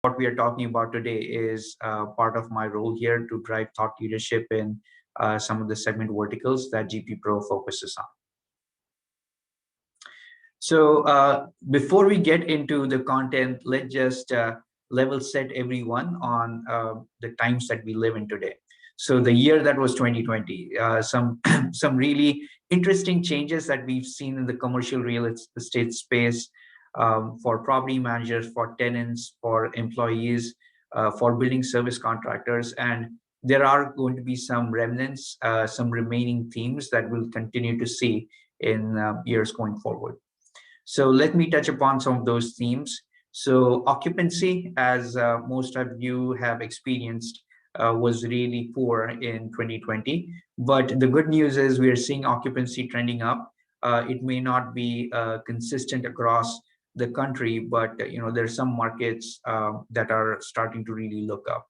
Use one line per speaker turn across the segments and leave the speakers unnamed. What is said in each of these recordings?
what we are talking about today is part of my role here to drive thought leadership in some of the segment verticals that GP Pro focuses on. So before we get into the content, let's just level set everyone on the times that we live in today. So the year that was 2020, some really interesting changes that we've seen in the commercial real estate space, for property managers, for tenants, for employees, for building service contractors, and there are going to be some remnants, some remaining themes that we'll continue to see in years going forward. So let me touch upon some of those themes. So occupancy, as most of you have experienced, was really poor in 2020. But the good news is we are seeing occupancy trending up. It may not be consistent across the country, but there are some markets that are starting to really look up.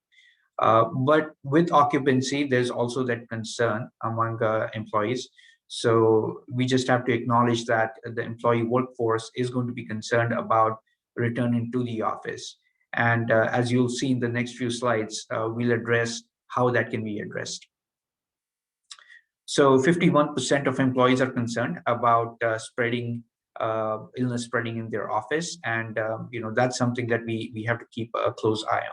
But with occupancy, there's also that concern among employees. So we just have to acknowledge that the employee workforce is going to be concerned about returning to the office. And as you'll see in the next few slides, we'll address how that can be addressed. So 51% of employees are concerned about illness spreading in their office. And that's something that we have to keep a close eye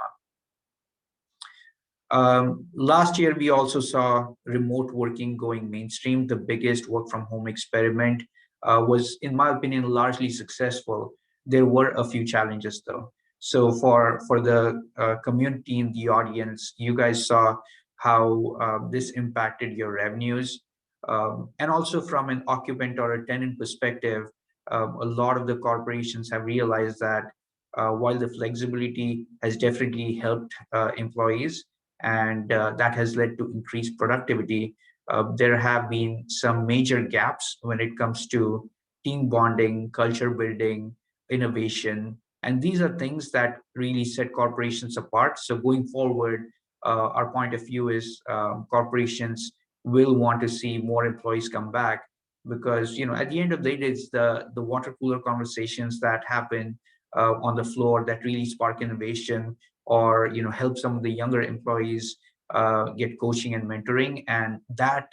on. Last year, we also saw remote working going mainstream. The biggest work from home experiment was, in my opinion, largely successful. There were a few challenges though. So for the community in the audience, you guys saw how this impacted your revenues. And also from an occupant or a tenant perspective, a lot of the corporations have realized that while the flexibility has definitely helped employees, and that has led to increased productivity, there have been some major gaps when it comes to team bonding, culture building, innovation, and these are things that really set corporations apart. So going forward, our point of view is corporations will want to see more employees come back, because at the end of the day, it's the water cooler conversations that happen on the floor that really spark innovation, or help some of the younger employees get coaching and mentoring, and that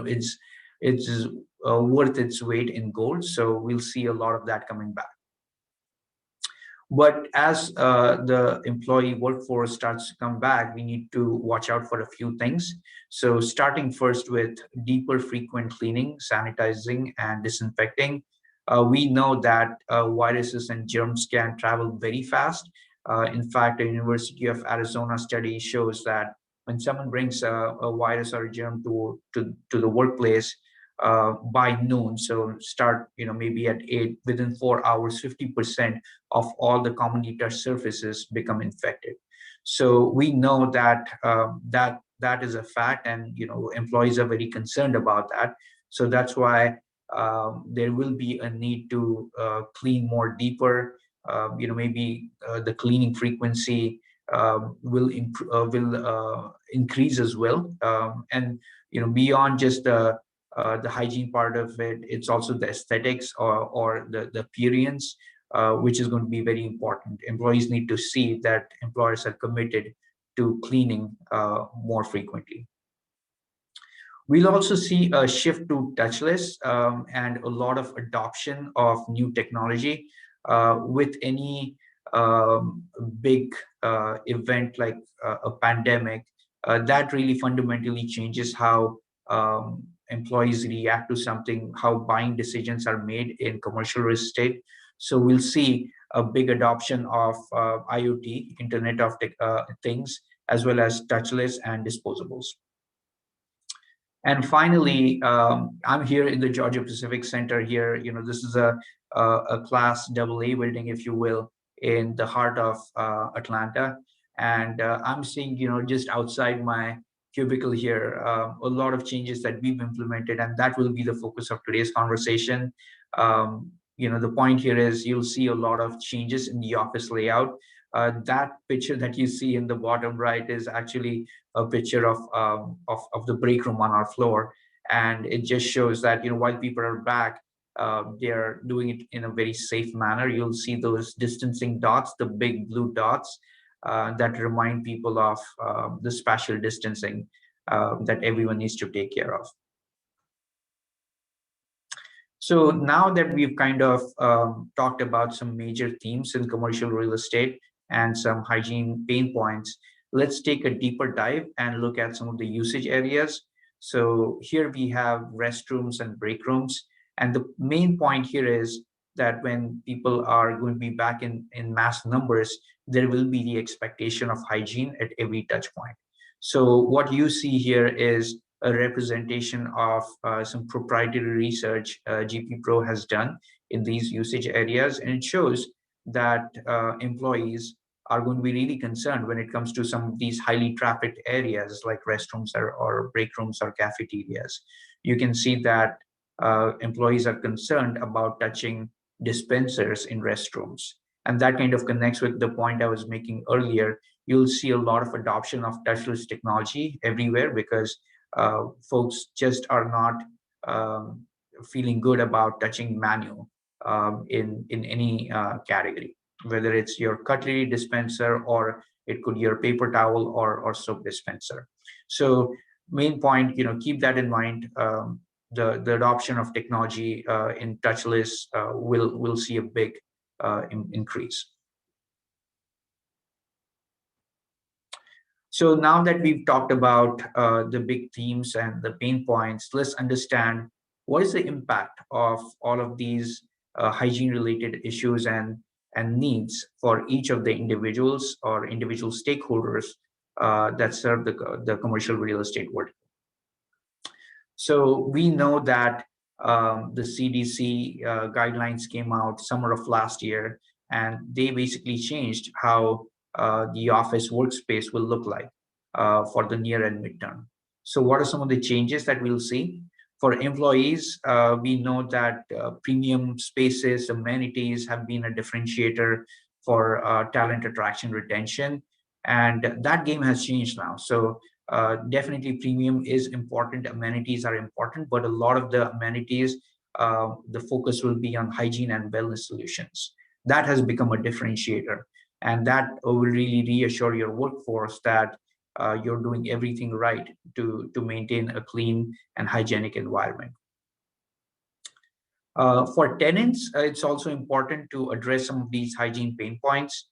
it's worth its weight in gold. So we'll see a lot of that coming back. But as the employee workforce starts to come back, we need to watch out for a few things. So starting first with deeper frequent cleaning, sanitizing, and disinfecting. We know that viruses and germs can travel very fast. In fact, a University of Arizona study shows that when someone brings a virus or a germ to the workplace by noon, so start maybe at 8, within 4 hours, 50% of all the commonly touched surfaces become infected. So we know that that is a fact, and employees are very concerned about that. So that's why there will be a need to clean more deeper. Maybe the cleaning frequency will increase as well, and beyond just the hygiene part of it, it's also the aesthetics, or the appearance, which is going to be very important. Employees need to see that employers are committed to cleaning more frequently. We'll also see a shift to touchless, and a lot of adoption of new technology. With any big event like a pandemic, that really fundamentally changes how employees react to something, how buying decisions are made in commercial real estate. So we'll see a big adoption of IoT, Internet of Things, as well as touchless and disposables. And finally, I'm here in the Georgia Pacific Center here. This is a Class AA building, if you will, in the heart of Atlanta. And I'm seeing, just outside my cubicle here, a lot of changes that we've implemented, and that will be the focus of today's conversation. The point here is you'll see a lot of changes in the office layout. That picture that you see in the bottom right is actually a picture of the break room on our floor, and it just shows that while people are back, they're doing it in a very safe manner. You'll see those distancing dots, the big blue dots, that remind people of the spatial distancing that everyone needs to take care of. So now that we've kind of talked about some major themes in commercial real estate and some hygiene pain points, let's take a deeper dive and look at some of the usage areas. So here we have restrooms and break rooms. And the main point here is that when people are going to be back in mass numbers, there will be the expectation of hygiene at every touch point. So what you see here is a representation of some proprietary research GP Pro has done in these usage areas, and it shows that employees are going to be really concerned when it comes to some of these highly trafficked areas like restrooms or break rooms or cafeterias. You can see that employees are concerned about touching dispensers in restrooms. And that kind of connects with the point I was making earlier. You'll see a lot of adoption of touchless technology everywhere because folks just are not feeling good about touching manual in any category, whether it's your cutlery dispenser or it could be your paper towel or soap dispenser. So main point, keep that in mind. The adoption of technology in touchless will see a big increase. So now that we've talked about the big themes and the pain points, let's understand what is the impact of all of these hygiene-related issues and needs for each of the individuals or individual stakeholders that serve the commercial real estate world. So we know that the CDC guidelines came out summer of last year, and they basically changed how the office workspace will look like for the near and midterm. So what are some of the changes that we'll see? For employees, we know that premium spaces, amenities have been a differentiator for talent attraction retention, and that game has changed now. So definitely premium is important, amenities are important, but a lot of the amenities, the focus will be on hygiene and wellness solutions. That has become a differentiator, and that will really reassure your workforce that you're doing everything right to maintain a clean and hygienic environment. For tenants, it's also important to address some of these hygiene pain points.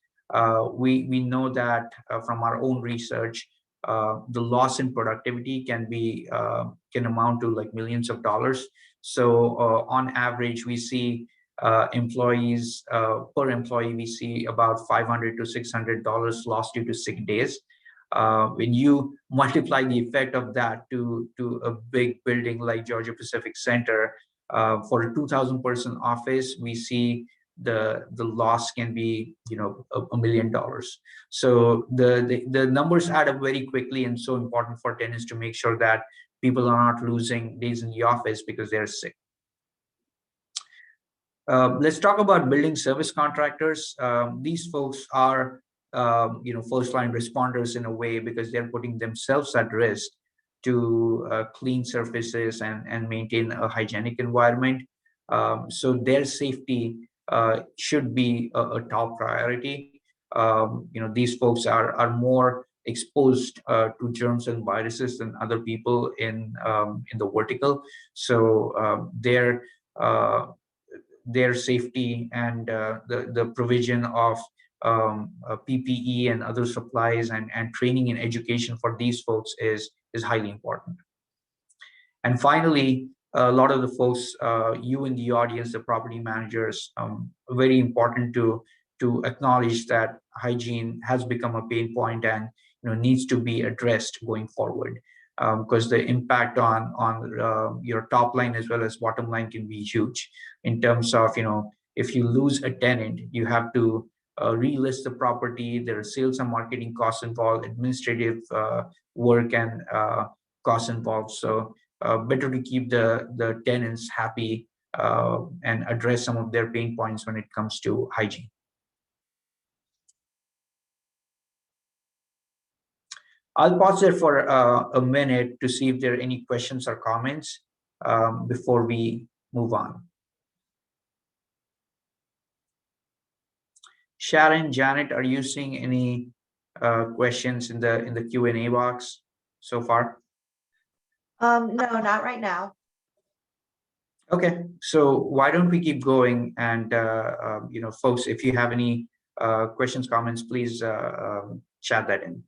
We know that from our own research, the loss in productivity can amount to like millions of dollars. So on average, we see employees per employee, we see about $500 to $600 lost due to sick days. When you multiply the effect of that to a big building like Georgia Pacific Center, for a 2,000 person office, we see the loss can be $1 million. So the numbers add up very quickly, and so important for tenants to make sure that people are not losing days in the office because they're sick. Let's talk about building service contractors. These folks are first line responders in a way because they're putting themselves at risk to clean surfaces and maintain a hygienic environment. So their safety should be a top priority. These folks are more exposed to germs and viruses than other people in the vertical. So their safety and the provision of PPE and other supplies and training and education for these folks is highly important. And finally, a lot of the folks, you in the audience, the property managers, very important to acknowledge that hygiene has become a pain point and needs to be addressed going forward, because the impact on your top line as well as bottom line can be huge in terms of if you lose a tenant, you have to relist the property. There are sales and marketing costs involved, administrative work and costs involved. So better to keep the tenants happy and address some of their pain points when it comes to hygiene. I'll pause there for a minute to see if there are any questions or comments before we move on. Sharon, Janet, are you seeing any questions in the Q&A box so far?
No, not right now.
Okay, so why don't we keep going? And folks, if you have any questions, comments, please chat that in.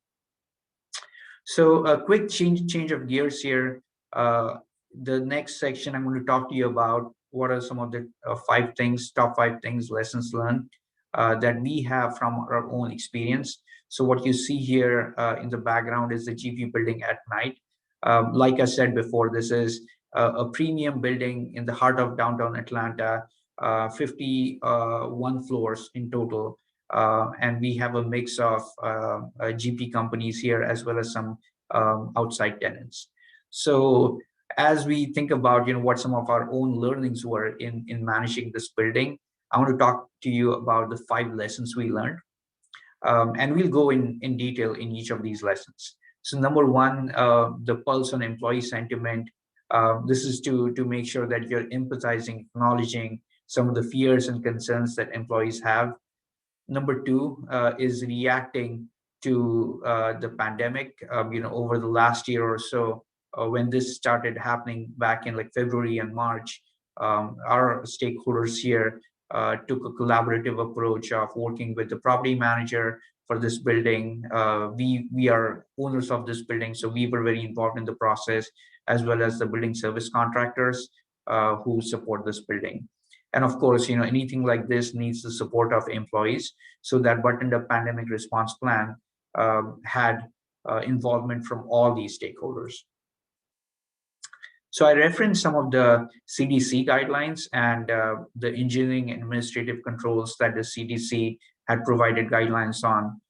So a quick change of gears here. The next section, I'm going to talk to you about what are some of the top 5 things, lessons learned that we have from our own experience. So what you see here in the background is the GP building at night. Like I said before, this is a premium building in the heart of downtown Atlanta, 51 floors in total. And we have a mix of GP companies here as well as some outside tenants. So as we think about what some of our own learnings were in managing this building, I want to talk to you about the 5 lessons we learned. And we'll go in detail in each of these lessons. So number 1, the pulse on employee sentiment. This is to make sure that you're empathizing, acknowledging some of the fears and concerns that employees have. Number 2 is reacting to the pandemic. Over the last year or so, when this started happening back in like February and March, our stakeholders here took a collaborative approach of working with the property manager for this building. We are owners of this building, so we were very involved in the process, as well as the building service contractors who support this building. And of course, anything like this needs the support of employees. So that buttoned-up pandemic response plan had involvement from all these stakeholders. So I referenced some of the CDC guidelines and the engineering and administrative controls that the CDC had provided guidelines on.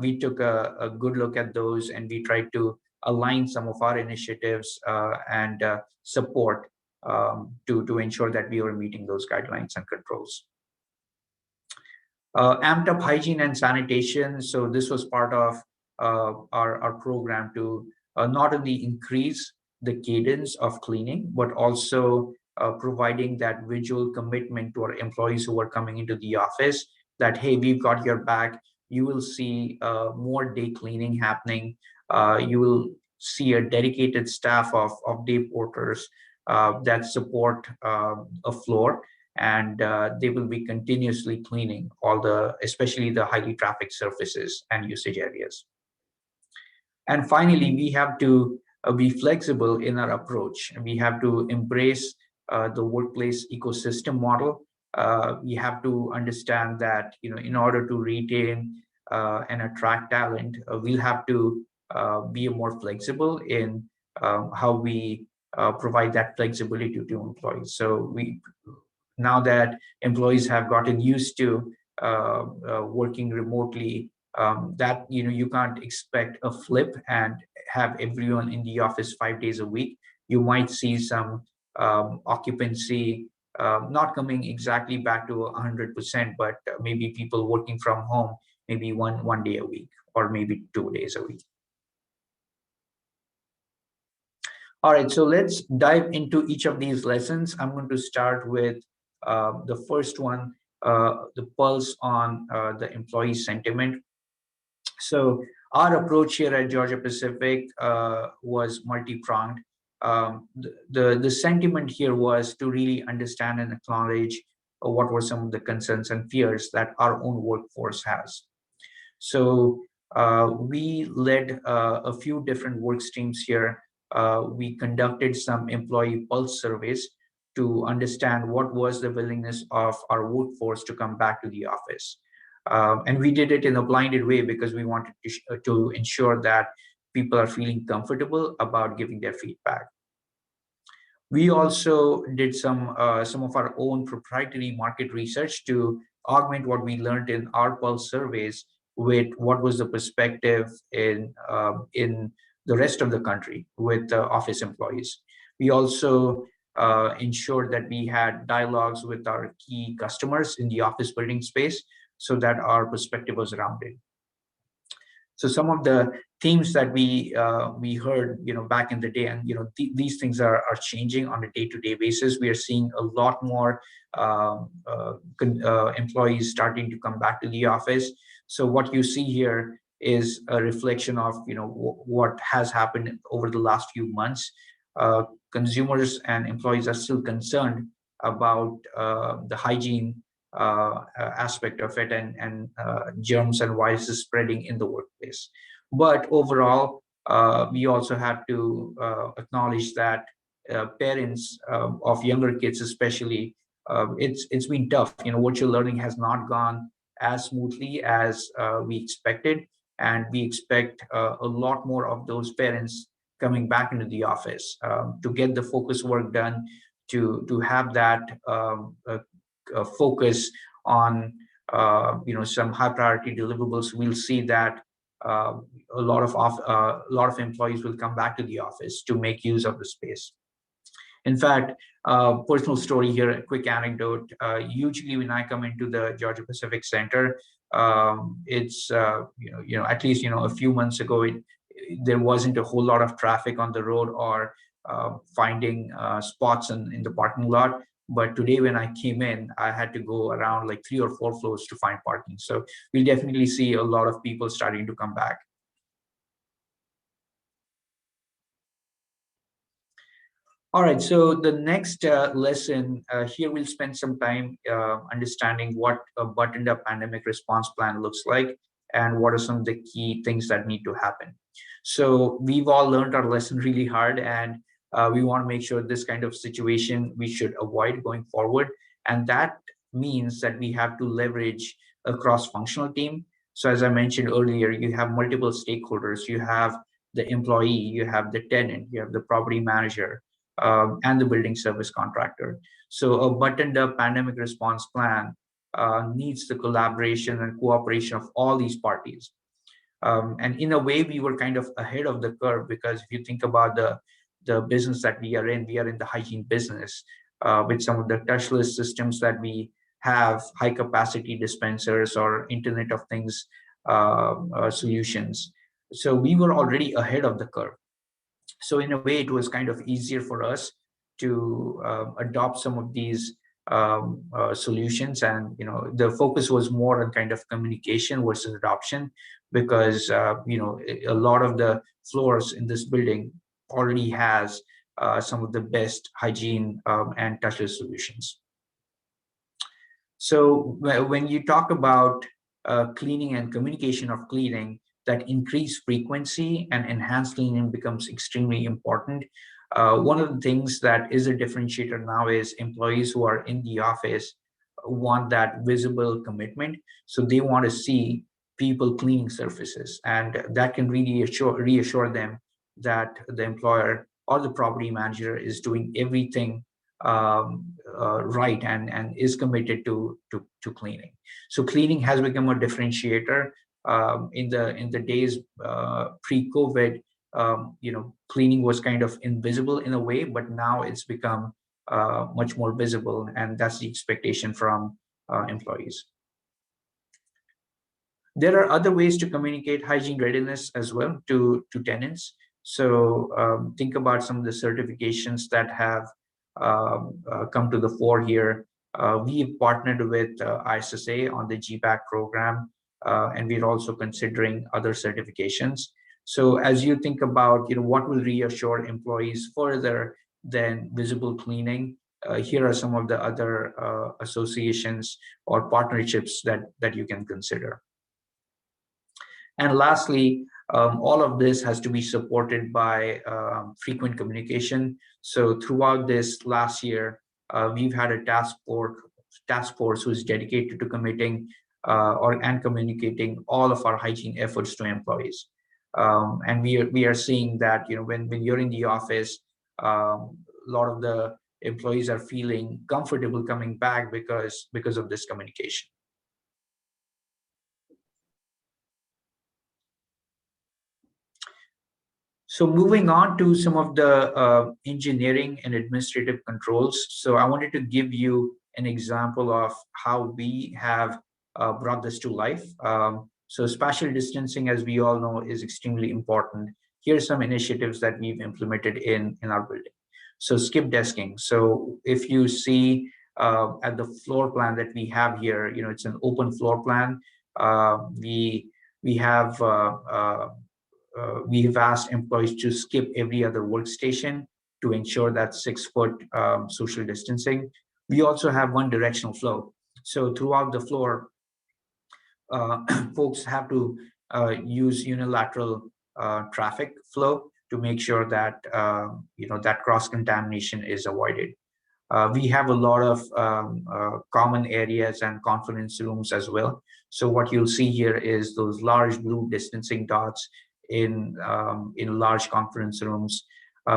We took a good look at those, and we tried to align some of our initiatives and support to ensure that we were meeting those guidelines and controls. Amped up hygiene and sanitation. So this was part of our program to not only increase the cadence of cleaning, but also providing that visual commitment to our employees who are coming into the office that, hey, we've got your back. You will see more day cleaning happening. You will see a dedicated staff of day porters that support a floor, and they will be continuously cleaning especially the highly trafficked surfaces and usage areas. And finally, we have to be flexible in our approach. We have to embrace the workplace ecosystem model. We have to understand that in order to retain and attract talent, we'll have to be more flexible in how we provide that flexibility to employees. So now that employees have gotten used to working remotely, that you can't expect a flip and have everyone in the office 5 days a week. You might see some occupancy not coming exactly back to 100%, but maybe people working from home maybe one day a week or maybe 2 days a week. All right, so let's dive into each of these lessons. I'm going to start with the first one, the pulse on the employee sentiment. So our approach here at Georgia Pacific was multi-pronged. The sentiment here was to really understand and acknowledge what were some of the concerns and fears that our own workforce has. So we led a few different work streams here. We conducted some employee pulse surveys to understand what was the willingness of our workforce to come back to the office. And we did it in a blinded way because we wanted to ensure that people are feeling comfortable about giving their feedback. We also did some of our own proprietary market research to augment what we learned in our pulse surveys with what was the perspective in the rest of the country with office employees. We also ensured that we had dialogues with our key customers in the office building space so that our perspective was rounded. So some of the themes that we heard, back in the day, and these things are changing on a day-to-day basis. We are seeing a lot more employees starting to come back to the office. So what you see here is a reflection of what has happened over the last few months. Consumers and employees are still concerned about the hygiene aspect of it, and germs and viruses spreading in the workplace. But overall, we also have to acknowledge that parents of younger kids, especially, it's been tough. Virtual learning has not gone as smoothly as we expected, and we expect a lot more of those parents coming back into the office to get the focus work done, to have that focus on some high priority deliverables. We'll see that uh, a lot of employees will come back to the office to make use of the space. In fact, personal story here, a quick anecdote. Usually, when I come into the Georgia Pacific Center, it's at least a few months ago, there wasn't a whole lot of traffic on the road, or finding spots in the parking lot. But today, when I came in, I had to go around like 3 or 4 floors to find parking. So we'll definitely see a lot of people starting to come back. All right, so the next lesson here, we'll spend some time understanding what a buttoned-up pandemic response plan looks like, and what are some of the key things that need to happen. So we've all learned our lesson really hard, and we want to make sure this kind of situation we should avoid going forward. And that means that we have to leverage a cross-functional team. So as I mentioned earlier, you have multiple stakeholders. You have the employee, you have the tenant, you have the property manager, and the building service contractor. So a buttoned-up pandemic response plan needs the collaboration and cooperation of all these parties. And in a way, we were kind of ahead of the curve, because if you think about the business that we are in the hygiene business, with some of the touchless systems that we have, high capacity dispensers or Internet of Things solutions. So we were already ahead of the curve. So in a way, it was kind of easier for us to adopt some of these solutions. And the focus was more on kind of communication versus adoption, because a lot of the floors in this building already has some of the best hygiene and touchless solutions. So when you talk about cleaning and communication of cleaning, that increased frequency and enhanced cleaning becomes extremely important. One of the things that is a differentiator now is employees who are in the office want that visible commitment. So they want to see people cleaning surfaces, and that can really reassure them that the employer or the property manager is doing everything right, and is committed to cleaning. So cleaning has become a differentiator. In the days pre-COVID, cleaning was kind of invisible in a way, but now it's become much more visible, and that's the expectation from employees. There are other ways to communicate hygiene readiness as well to tenants. So think about some of the certifications that have come to the fore here. We've partnered with ISSA on the GPAC program, and we're also considering other certifications. So as you think about what will reassure employees further than visible cleaning, here are some of the other associations or partnerships that you can consider. And lastly, all of this has to be supported by frequent communication. So throughout this last year, we've had a task force who is dedicated to committing and communicating all of our hygiene efforts to employees. And we are seeing that when you're in the office, a lot of the employees are feeling comfortable coming back because of this communication. So moving on to some of the engineering and administrative controls. So I wanted to give you an example of how we have brought this to life. So spatial distancing, as we all know, is extremely important. Here are some initiatives that we've implemented in our building. So skip desking. So if you see at the floor plan that we have here, it's an open floor plan. We have we've asked employees to skip every other workstation to ensure that 6 foot social distancing. We also have one directional flow. So throughout the floor, folks have to use unilateral traffic flow to make sure that that cross contamination is avoided. We have a lot of common areas and conference rooms as well. So what you'll see here is those large blue distancing dots in large conference rooms.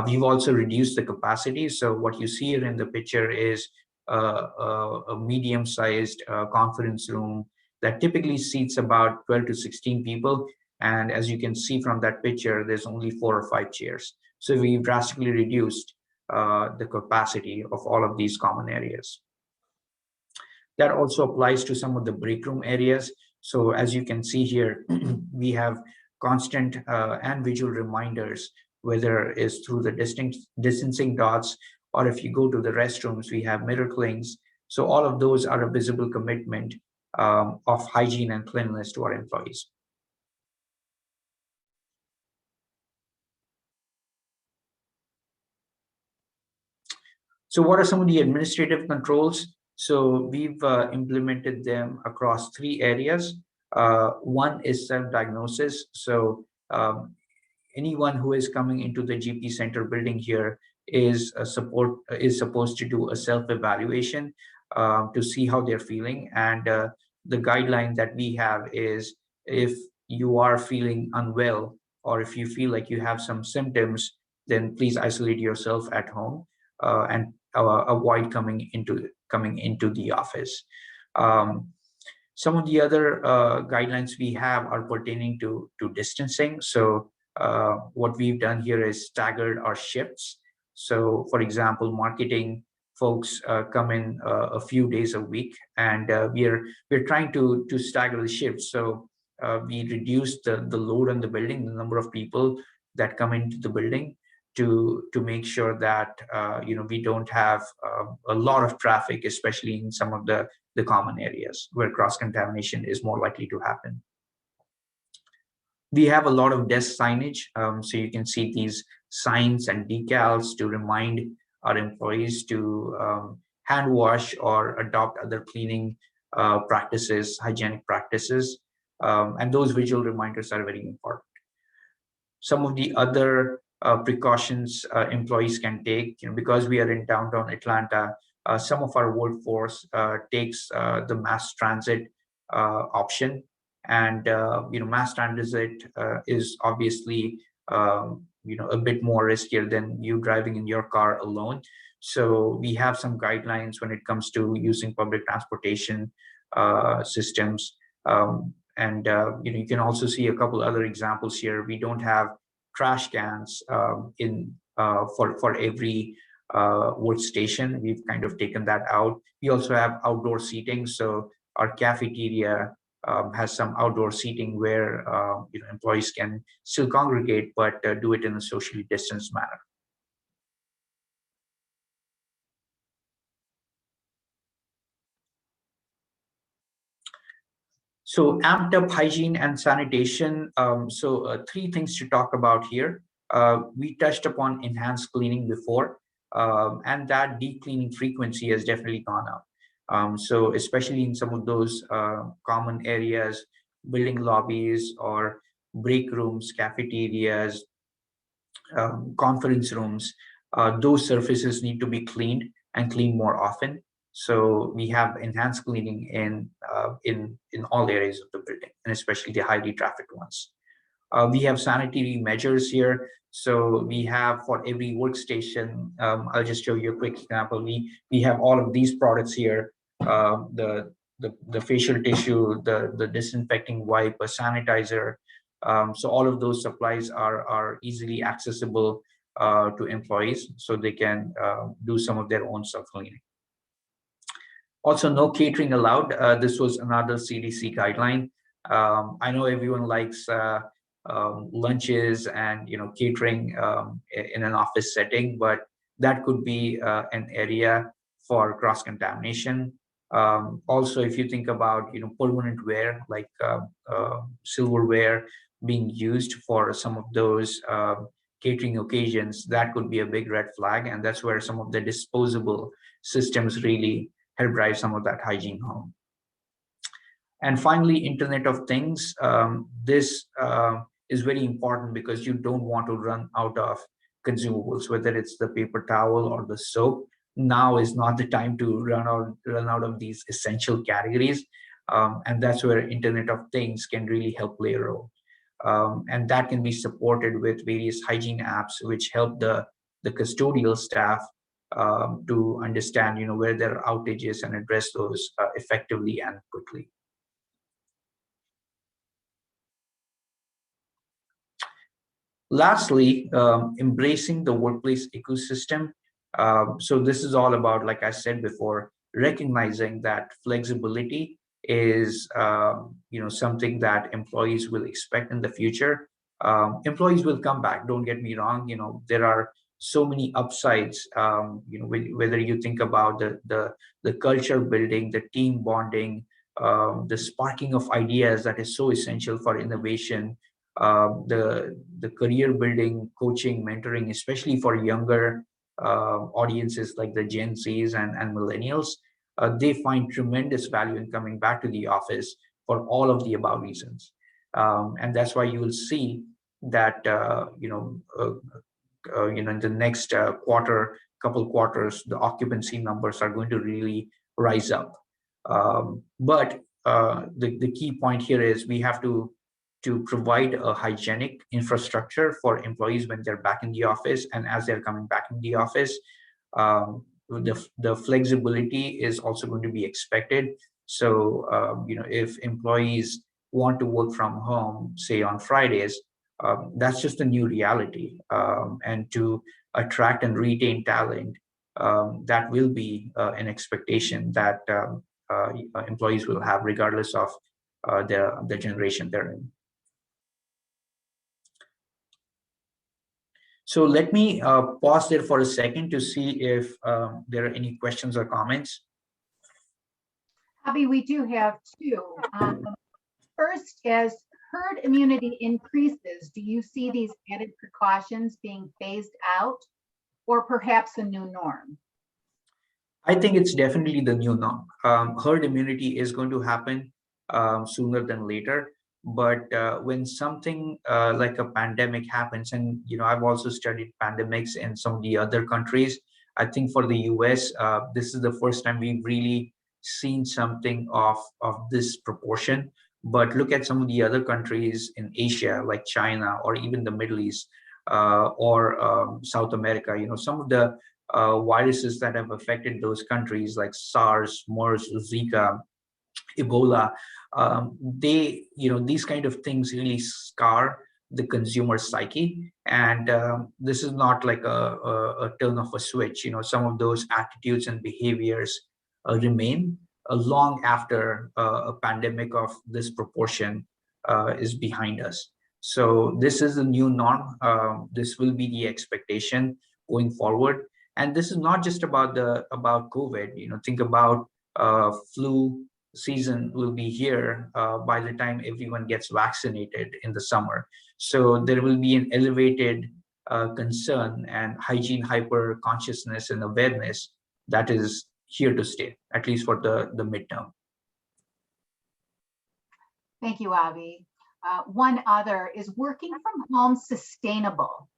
We've also reduced the capacity. So what you see here in the picture is a medium-sized conference room that typically seats about 12 to 16 people. And as you can see from that picture, there's only 4 or 5 chairs. So we've drastically reduced the capacity of all of these common areas. That also applies to some of the break room areas. So as you can see here, we have constant and visual reminders, whether it's through the distancing dots, or if you go to the restrooms, we have mirror clings. So all of those are a visible commitment of hygiene and cleanliness to our employees. So what are some of the administrative controls? So we've implemented them across 3 areas. One is self-diagnosis. So anyone who is coming into the GP Center building here is supposed to do a self-evaluation to see how they're feeling. And the guideline that we have is, if you are feeling unwell, or if you feel like you have some symptoms, then please isolate yourself at home and avoid coming into the office. Some of the other guidelines we have are pertaining to distancing. So what we've done here is staggered our shifts. So for example, marketing folks come in a few days a week, and we're trying to stagger the shifts. So we reduce the load on the building, the number of people that come into the building, to make sure that we don't have a lot of traffic, especially in some of the common areas where cross-contamination is more likely to happen. We have a lot of desk signage, so you can see these signs and decals to remind our employees to hand wash or adopt other cleaning practices, hygienic practices, and those visual reminders are very important. Some of the other precautions employees can take, because we are in downtown Atlanta, some of our workforce takes the mass transit option, and mass transit is obviously a bit more riskier than you driving in your car alone. So we have some guidelines when it comes to using public transportation systems. And you can also see a couple other examples here. We don't have trash cans for every workstation. We've kind of taken that out. We also have outdoor seating. So our cafeteria has some outdoor seating where employees can still congregate, but do it in a socially distanced manner. So amped up hygiene and sanitation. So 3 things to talk about here. We touched upon enhanced cleaning before, and that deep cleaning frequency has definitely gone up. So especially in some of those common areas, building lobbies or break rooms, cafeterias, conference rooms, those surfaces need to be cleaned and cleaned more often. So we have enhanced cleaning in all areas of the building, and especially the highly trafficked ones. We have sanitary measures here. So we have, for every workstation, I'll just show you a quick example. We have all of these products here: the facial tissue, the disinfecting wipe, a sanitizer. So all of those supplies are easily accessible to employees, so they can do some of their own self-cleaning. Also, no catering allowed. This was another CDC guideline. I know everyone likes lunches and catering in an office setting, but that could be an area for cross contamination. Also, if you think about permanent wear like silverware being used for some of those catering occasions, that could be a big red flag, and that's where some of the disposable systems really help drive some of that hygiene home. And finally, Internet of Things. This is very important because you don't want to run out of consumables, whether it's the paper towel or the soap. Now is not the time to run out of these essential categories, and that's where Internet of Things can really help play a role. And that can be supported with various hygiene apps, which help the custodial staff to understand, where there are outages and address those effectively and quickly. Lastly, embracing the workplace ecosystem. So this is all about, like I said before, recognizing that flexibility is something that employees will expect in the future. Employees will come back. Don't get me wrong. There are so many upsides. Whether you think about the culture building, the team bonding, the sparking of ideas that is so essential for innovation, the career building, coaching, mentoring, especially for younger audiences like the Gen Zs and millennials, they find tremendous value in coming back to the office for all of the above reasons. And that's why you will see that in the next couple quarters, the occupancy numbers are going to really rise up. But the key point here is we have to provide a hygienic infrastructure for employees when they're back in the office and as they're coming back in the office. The flexibility is also going to be expected. So if employees want to work from home, say on Fridays, that's just a new reality. And to attract and retain talent, that will be an expectation that employees will have regardless of the generation they're in. So let me pause there for a second to see if there are any questions or comments.
Abby, we do have two. First, as herd immunity increases, do you see these added precautions being phased out or perhaps a new norm?
I think it's definitely the new norm. Herd immunity is going to happen sooner than later. But when something like a pandemic happens, and I've also studied pandemics in some of the other countries. I think for the US, this is the first time we've really seen something of this proportion. But look at some of the other countries in Asia, like China or even the Middle East or South America. Some of the viruses that have affected those countries, like SARS, MERS, Zika, Ebola, these kind of things really scar the consumer psyche, and this is not like a turn of a switch. Some of those attitudes and behaviors remain long after a pandemic of this proportion is behind us. So this is the new norm. This will be the expectation going forward, and this is not just about COVID. Think about flu season will be here by the time everyone gets vaccinated in the summer. So there will be an elevated concern and hygiene hyper consciousness and awareness that is here to stay, at least for the midterm.
Thank you, Avi. One other, is working from home sustainable?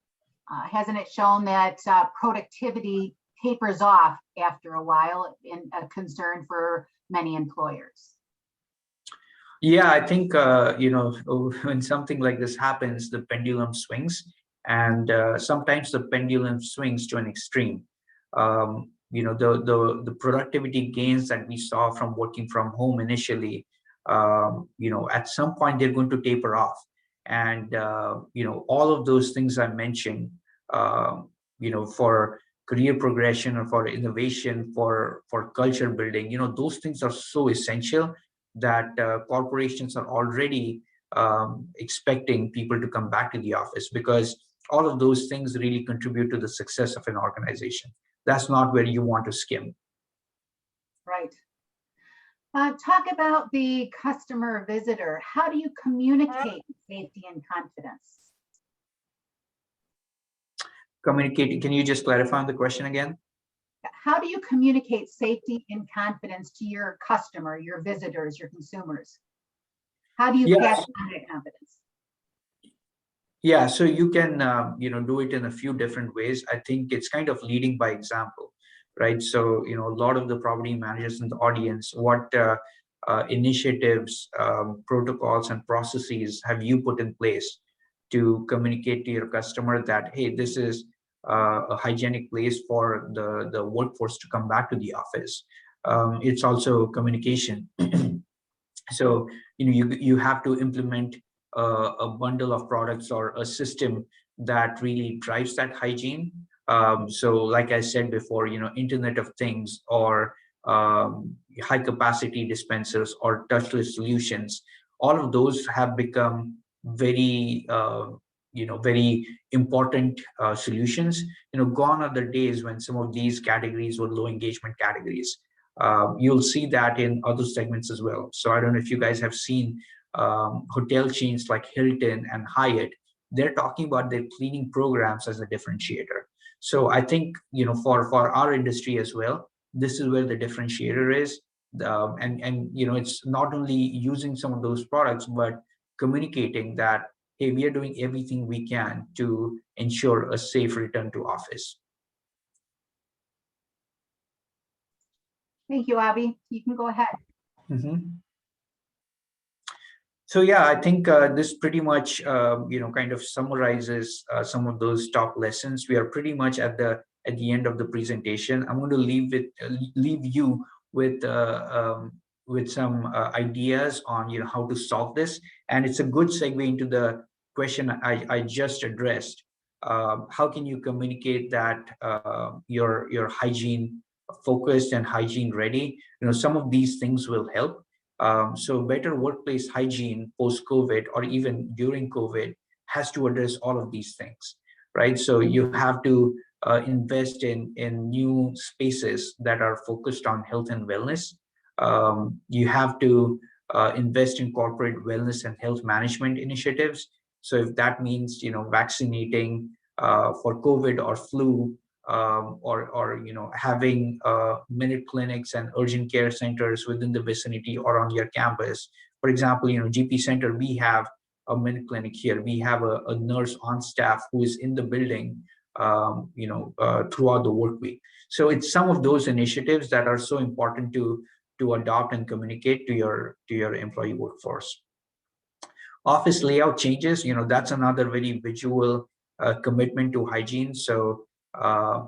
Hasn't it shown that productivity tapers off after a while, in a concern for many employers?
Yeah, I think when something like this happens, the pendulum swings, and sometimes the pendulum swings to an extreme. The productivity gains that we saw from working from home initially, at some point they're going to taper off, and all of those things I mentioned, for career progression or for innovation, for culture building, those things are so essential that corporations are already expecting people to come back to the office, because all of those things really contribute to the success of an organization. That's not where you want to skim.
Right. Talk about the customer visitor. How do you communicate safety and confidence?
Communicating, can you just clarify the question again?
How do you communicate safety and confidence to your customer, your visitors, your consumers? How do you pass on that confidence?
Yeah, so you can do it in a few different ways. I think it's kind of leading by example, right? So a lot of the property managers in the audience, what initiatives, protocols, and processes have you put in place to communicate to your customer that, hey, this is a hygienic place for the workforce to come back to the office? It's also communication. So you have to implement a bundle of products or a system that really drives that hygiene. So like I said before, Internet of Things, or high capacity dispensers, or touchless solutions, all of those have become very very important solutions. Gone are the days when some of these categories were low engagement categories. You'll see that in other segments as well. So I don't know if you guys have seen hotel chains like Hilton and Hyatt. They're talking about their cleaning programs as a differentiator. So I think for our industry as well, this is where the differentiator is. And it's not only using some of those products, but communicating that, hey, we are doing everything we can to ensure a safe return to office.
Thank you, Abhi. You can go ahead.
So yeah, I think this pretty much kind of summarizes some of those top lessons. We are pretty much at the end of the presentation. I'm going to leave you with some ideas on how to solve this, and it's a good segue into the question I just addressed. How can you communicate that your hygiene focused and hygiene ready? Some of these things will help. So better workplace hygiene post-COVID, or even during COVID, has to address all of these things, right? So you have to invest in new spaces that are focused on health and wellness. You have to invest in corporate wellness and health management initiatives. So if that means vaccinating for COVID or flu, or having minute clinics and urgent care centers within the vicinity or on your campus. For example, GP Center, we have a minute clinic here. We have a nurse on staff who is in the building throughout the work week. So it's some of those initiatives that are so important to adopt and communicate to your employee workforce. Office layout changes, that's another very visual commitment to hygiene. So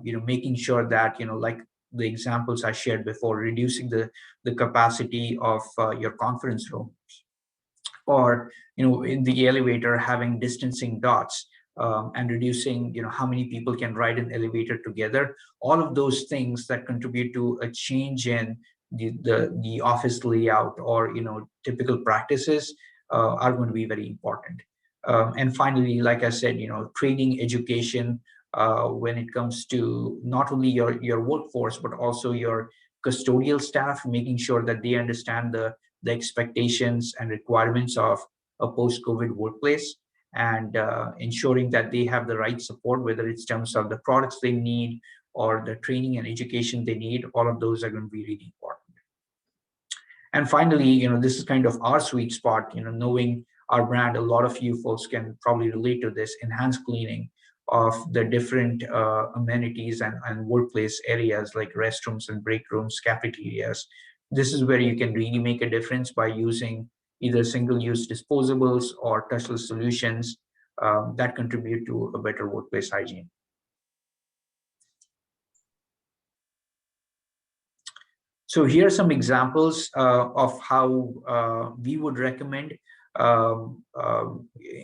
making sure that like the examples I shared before, reducing the capacity of your conference rooms, or in the elevator having distancing dots, and reducing how many people can ride an elevator together. All of those things that contribute to a change in the office layout, or typical practices are going to be very important. And finally, like I said, training, education, when it comes to not only your workforce, but also your custodial staff, making sure that they understand the expectations and requirements of a post-COVID workplace, and ensuring that they have the right support, whether it's terms of the products they need or the training and education they need. All of those are going to be really important. And finally, this is kind of our sweet spot, knowing our brand. A lot of you folks can probably relate to this: enhanced cleaning of the different amenities and workplace areas like restrooms and break rooms, cafeterias. This is where you can really make a difference by using either single-use disposables or touchless solutions that contribute to a better workplace hygiene. So here are some examples of how we would recommend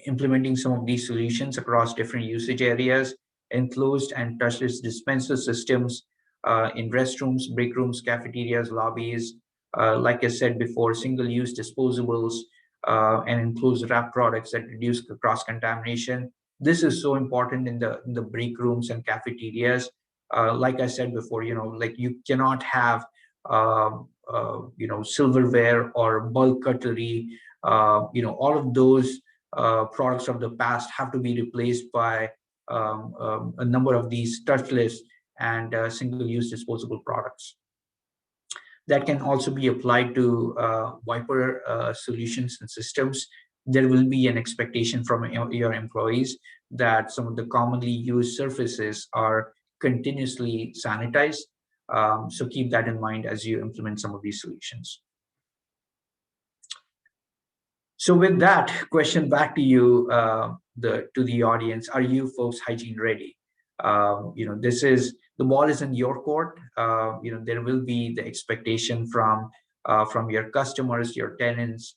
implementing some of these solutions across different usage areas: enclosed and touchless dispenser systems in restrooms, break rooms, cafeterias, lobbies, like I said before, single-use disposables and enclosed wrap products that reduce the cross-contamination. This is so important in the break rooms and cafeterias. Like I said before, like you cannot have silverware or bulk cutlery. All of those products of the past have to be replaced by a number of these touchless and single-use disposable products. That can also be applied to wiper solutions and systems. There will be an expectation from your employees that some of the commonly used surfaces are continuously sanitized. So keep that in mind as you implement some of these solutions. So with that question back to you, to the audience, are you folks hygiene ready? This is, the ball is in your court. There will be the expectation from your customers, your tenants,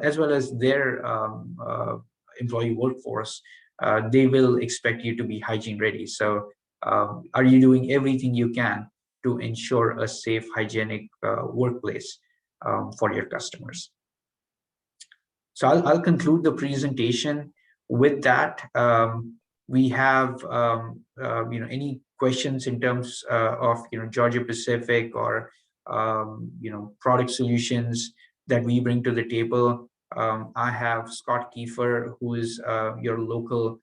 as well as their employee workforce. They will expect you to be hygiene ready. So are you doing everything you can to ensure a safe, hygienic workplace for your customers? So I'll conclude the presentation with that. We have any questions in terms of Georgia Pacific or product solutions that we bring to the table. I have Scott Kiefer, who is your local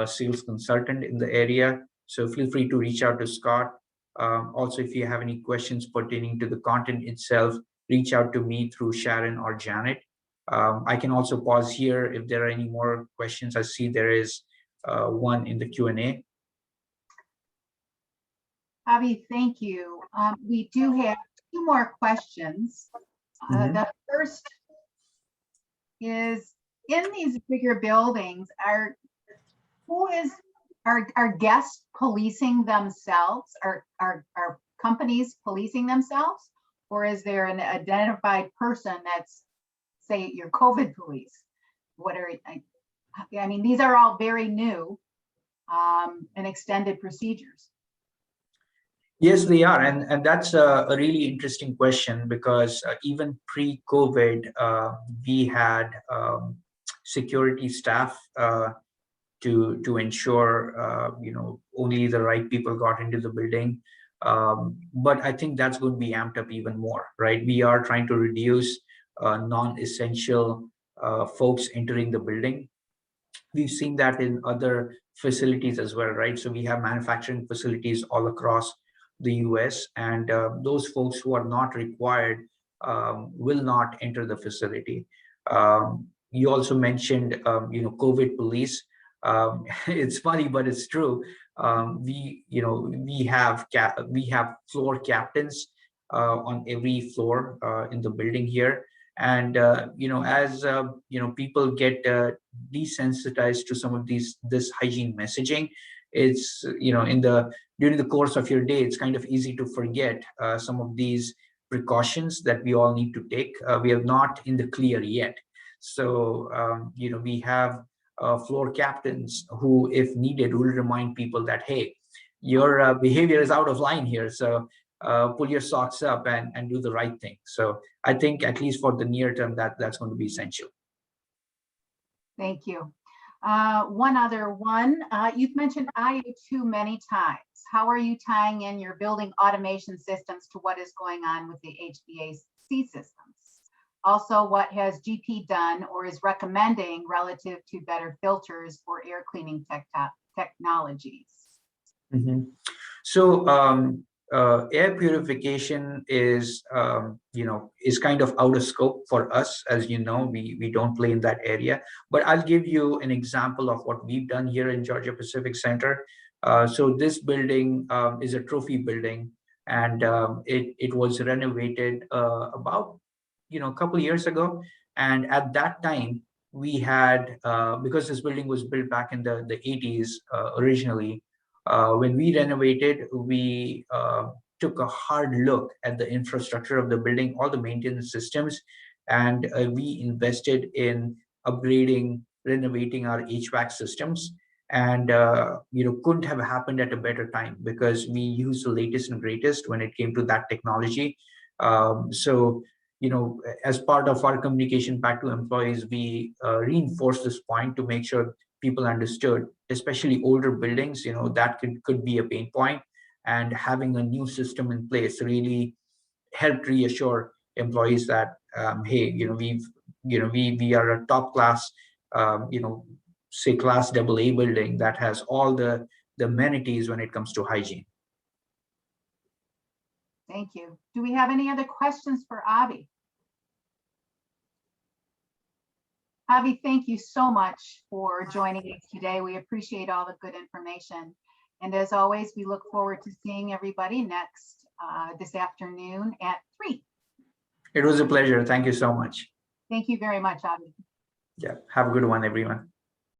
sales consultant in the area. So feel free to reach out to Scott. Also, if you have any questions pertaining to the content itself, reach out to me through Sharon or Janet. I can also pause here if there are any more questions. I see there is one in the Q&A.
Avi, thank you. We do have two more questions. The first is, in these bigger buildings, are guests policing themselves? Are companies policing themselves? Or is there an identified person that's, say, your COVID police? I mean, these are all very new and extended procedures.
Yes, they are. And that's a really interesting question, because even pre-COVID, we had security staff to ensure, only the right people got into the building. But I think that's going to be amped up even more, right? We are trying to reduce non-essential folks entering the building. We've seen that in other facilities as well, right? So we have manufacturing facilities all across the US, and those folks who are not required will not enter the facility. You also mentioned, COVID police. It's funny, but it's true. We have floor captains on every floor in the building here. And as people get desensitized to some of this hygiene messaging, it's during the course of your day, it's kind of easy to forget some of these precautions that we all need to take. We are not in the clear yet. So we have floor captains who, if needed, will remind people that, hey, your behavior is out of line here. So pull your socks up and do the right thing. So I think, at least for the near term, that's going to be essential.
Thank you. One other one, you've mentioned IO2 many times. How are you tying in your building automation systems to what is going on with the HVAC systems? Also, what has GP done or is recommending relative to better filters or air cleaning technologies?
So air purification is kind of out of scope for us. As you know, we don't play in that area. But I'll give you an example of what we've done here in Georgia Pacific Center. So this building is a trophy building, and it was renovated about a couple of years ago. And at that time, we had because this building was built back in the 80s originally. When we renovated, we took a hard look at the infrastructure of the building, all the maintenance systems, and we invested in upgrading, renovating our HVAC systems. And couldn't have happened at a better time, because we used the latest and greatest when it came to that technology. So, as part of our communication back to employees, we reinforce this point to make sure people understood, especially older buildings, that could be a pain point, and having a new system in place really helped reassure employees that, hey, we are a top class, say class AA building that has all the amenities when it comes to hygiene.
Thank you. Do we have any other questions for Avi? Avi, thank you so much for joining us today. We appreciate all the good information. And as always, we look forward to seeing everybody next this afternoon at 3.
It was a pleasure. Thank you so much.
Thank you very much, Avi.
Yeah. Have a good one, everyone.